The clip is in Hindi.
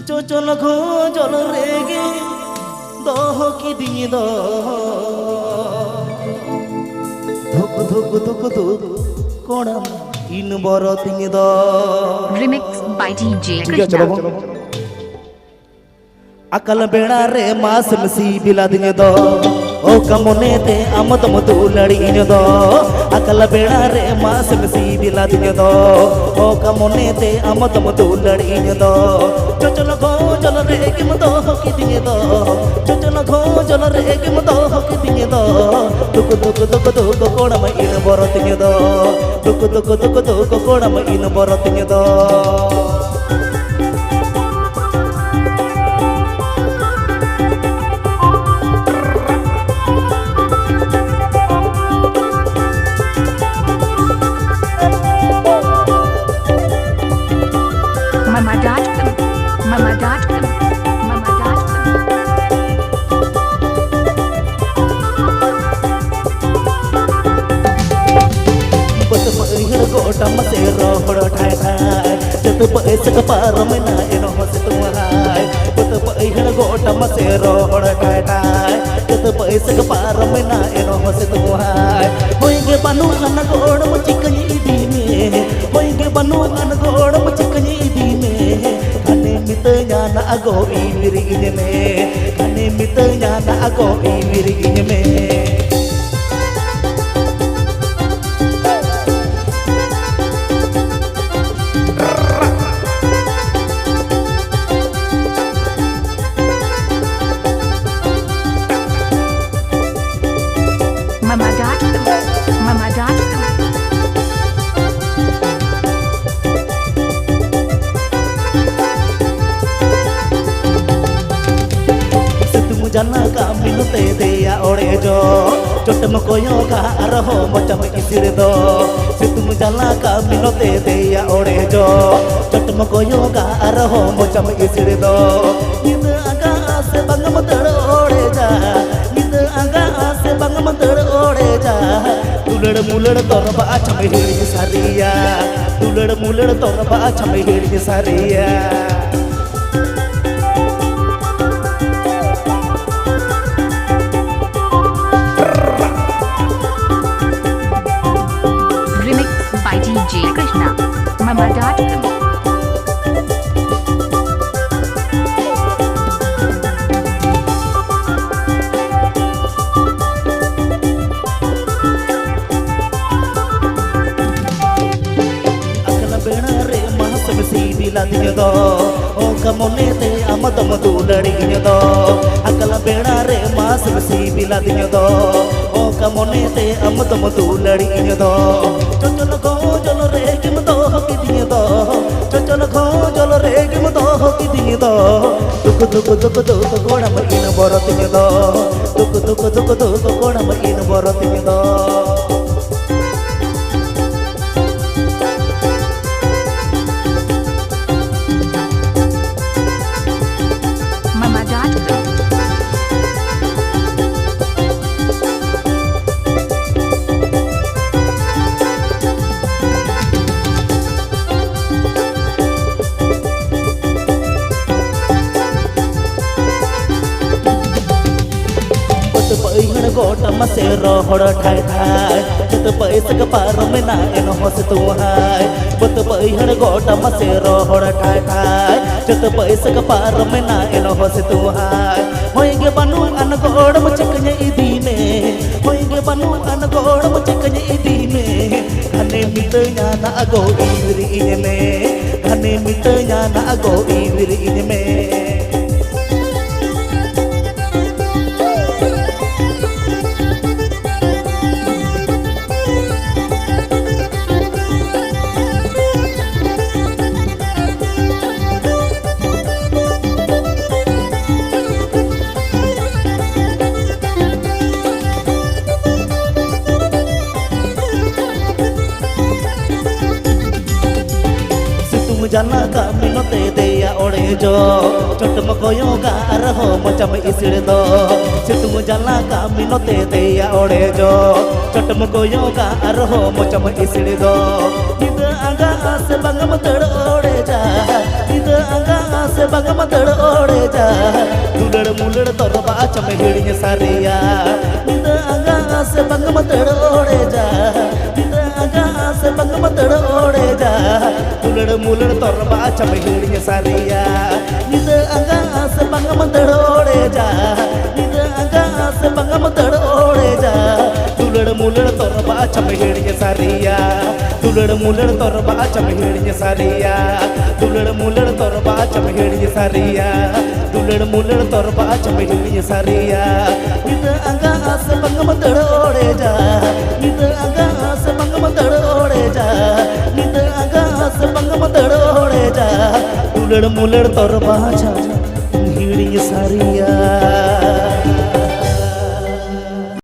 চচল ঘো জল রেগে দহ কি দিয়ে দ ধুক ধুক ধুক ধুক কোড়াম ইন বড় দিয়ে দ Remix by DJ ठीक है चलो Krishna. अकल बेड़ा रे मास मसी बिला दिन दो ओ कमोने ते अमत मधु लड़ी दो अकल बेड़ा रे मास मसी बिला दिन दो ओ कमोने ते अमत मधु लड़ी दो चचल घो जल रे किम दो की दिन दो चचल घो जल रे किम दो की दिन दो दुक दुक दुक दुक कोड़म इन बर दिन दो दुक दुक दुक दुक कोड़म इन बर दिन दो Mama.com. Mama.com. Mama.com. बत पहिर गोटम से रोहड़ ठाय ठाय जत पैस कपार में ना एनो हस तुम्हाय बत पहिर गोटम से रोहड़ ठाय ठाय जत पैस कपार में ना एनो हस तुम्हाय होइगे बनु अन गोड़ मुचिकनी दी में होइगे बनु अन गोड़ मुचिकनी दी में कने मित ज्ञान अगो ई विरिगिन में कने मित ज्ञान अगो ई विरिगिन में Mama.com. Mama.com. तुम जाना का मिलते दिया ओड़े जो चोटम कोयो का रहो मचम इसिर दो तुम जाना का मिलते दिया ओड़े जो चोटम कोयो का रहो मचम इसिर दो निद आगा से बंगम तड़ ओड़े जा निद आगा से बंगम तड़ ओड़े जा दुलड़ मुलड़ तोर बाछम हिड़ी सारिया दुलड़ मुलड़ तोर बाछम हिड़ी सारिया Remix by DJ Krishna. Mama.com. अकल बेड़ा रे मास में सीधी लादी दो ओ कमोने ते अमद मधु लड़ी दो अकल बेड़ा रे मास में सीधी लादी दो ओ कमोने ते अमद मधु लड़ी दो चचल घो जल रे किम दो की दिए दो चचल घो जल रे किम दो की दिए दो दुक दुक दुक दुक गोड़म इन बरत दो दुक दुक दुक दुक गोड़म इन बरत दो Mama.com. पहिण गोटम से रोहड़ ठाय ठाय जत पैस कपार में ना एनो हस तुम्हाय बत पहिण गोटम से रोहड़ ठाय ठाय जत पैस कपार में ना एनो हस तुम्हाय होइगे बनु अन गोड़ मुचकन इदी में होइगे बनु अन गोड़ मुचकन इदी में घने मित ज्ञान अगो ई में घने मित ज्ञान अगो ई में जाना का मिनते दिया ओड़े जो चोटम कोयो का रहो मचम इसिड़ दो तुम जाना का मिनते दिया ओड़े जो चोटम कोयो का रहो मचम इसिड़ दो निद आगा से बंगम तड़ ओड़े जा निद आगा से बंग मदड़ ओड़े जा दुलड़ मुलड़ तोर बाच में हिड़िया सारिया निद आगा से बंग मदड़ ओड़े जा निद आगा से बंग मदड़ ओड़े जा दुलड़ मुलड़ तोर बाच में हिड़िया सारिया निद आगा से बंग मदड़ ओड़े जा निद आगा से बंग मदड़ ओड़े जा दुलड़ मुलड़ तोर बाच में हिड़िया सारिया दुलड़ मुलड़ तोर बाच में हिड़िया सारिया दुलड़ मुलड़ तोर बाच में हिड़िया सारिया दुलड़ मुलड़ तोर बाच में हिड़िया सारिया निद आगा से बंग मदड़ ओड़े जा निद आगा से बंग मदड़ ओड़े जा निद आगा से बंग मदड़ ओड़े जा दुलड़ मुलड़ तोर बाच हिड़िया सारिया